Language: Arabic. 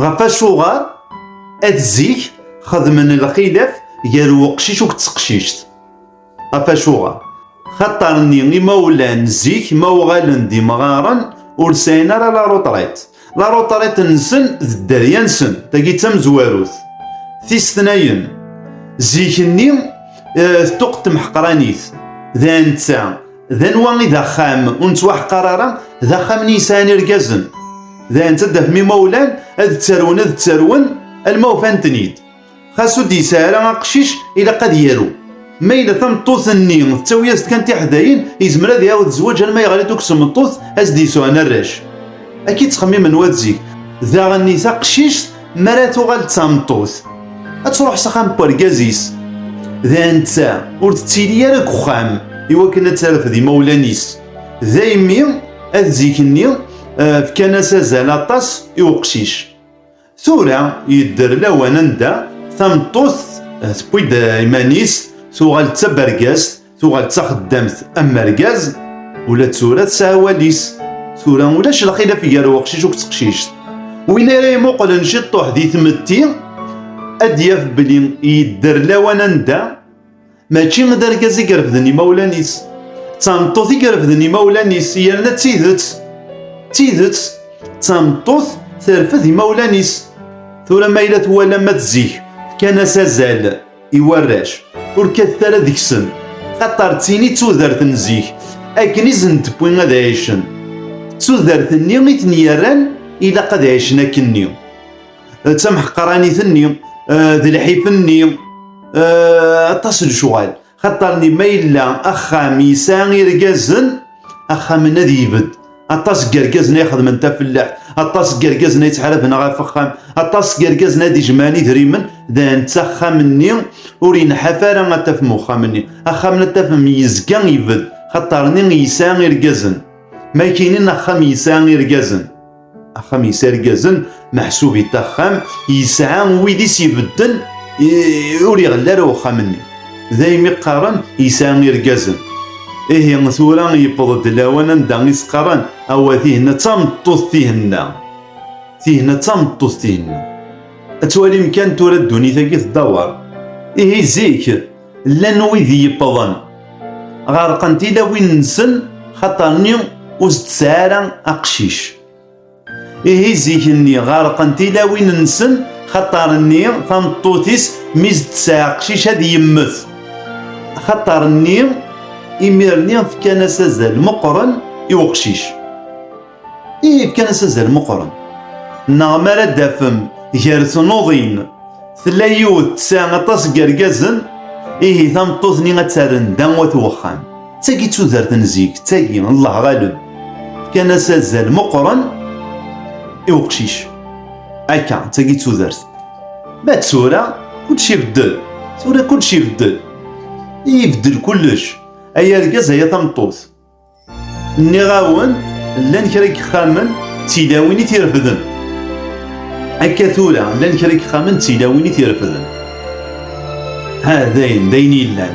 غفاش وغار اتزيك خدمن الخلاف يا وقشيش وكتسقشيشت غفاش وغار خاطرني مولان زيك ما وغالن دي مغارن ورسينا لا روطريت نسن الدريا نسن تاكي تمزواروث ثناين زيكني تقتم حقرانيث ذا نتا ذا نواني ذا خام ونتوا حقرارا ذا خام نيسان ركازن ذا نتا دفمي مولان اذ ترون الموفان تنيد خاصو دي سارة قشيش الى قد يارو ما إلا تمطوث النيم تساوياست كانت حداين يزمر هذا يعاود الزواج ما يغالي توكس مطوث ازديسو انا الراش اكيد تخمم من واتزيك ذا غني قشيش مراتو غال تمطوث تروح سخام بوركازيس ذا انت ور تتيلي راك وخام ايوا كنا تعرف ذي مولانيس ذايمي ازيكني في كناسه زلاطاس يوقشيش ثورة يدر لوانا ندا ثمطوث تبويد ايمانيس ثوغال تبركاز ثوغال تخدمت اما ركاز ولا تسورة تساواليس ثورة ولاش الخلاف في يارو وقشيش وكتقشيش وين راهي موقل نشطوح ذي ثمتي ادياف بلي يدر لوانا ندا ماشي غدا ركازي كرفدني مولانيس تمطوثي كرفدني مولانيس يالنا تيدت تمطوث ترفد مولانيس ثورة ما إلا تولا ما تزيك كان سازال يوراش وركثر ديك السن خاطر تيني تودرت نزيك اكني زنت بوين غادا يعيشن تودرت ني ميتنيران إلا قد عيشنا كني تسمح قراني ثني ذي الحيف ني اتصل شوال خاطرني ما إلا أخا ميسان يركازن أخا من ذي يبد أطاس كركازنا يخدم انت فلاح أطاس كركازنا يتحالف غا فخام أطاس كركازنا دي جماني ذريمن ذا انت خا مني ورين حفارة غاتا في مخا مني أخا من انت في ميزكان يبد خاطرني يسان يركازن ما كاينين أخا ميسان يركازن أخا ميسان يركازن محسوبي تخام يسعى ويديس يبدل وري غلار وخا مني ذايمي قارن يسان يركازن إيه ثورا يبضد لوانا ندا يسقران أو ثيهنا تمطوث ثيهنا تمطوث ثيهنا أتوالي مكان تورا الدوني ثاكي تدور إيه زيك لان ويذي يبضن غارقنتي لا وين نسن خاطرني وزد سارة أقشيش إيه زيكني غارقنتي لا وين نسن خاطرني تمطوثيس ميزد ساعة قشيش هذي يمث خاطرني إميرني في كناسة زال مقرن يوقشيش إيه في كناسة زال مقرن نغمر دافم غير تنوضين ثلايوت تساعة طاس كركازن إيه ثمطوثني غتسارن دام وتوخام تاكي تودرت نزيك تاكي الله غالب في كناسة زال مقرن يوقشيش أكا تاكي تودرت بعد سورة كلشي بدل سورة كلشي بدل يبدل كلش أيا ركاز هي تمطوث ني غاون لان كراك خامن تيلاويني تيرفدن هكا ثورة لان كراك خامن تيلاويني تيرفدن ها داين يلان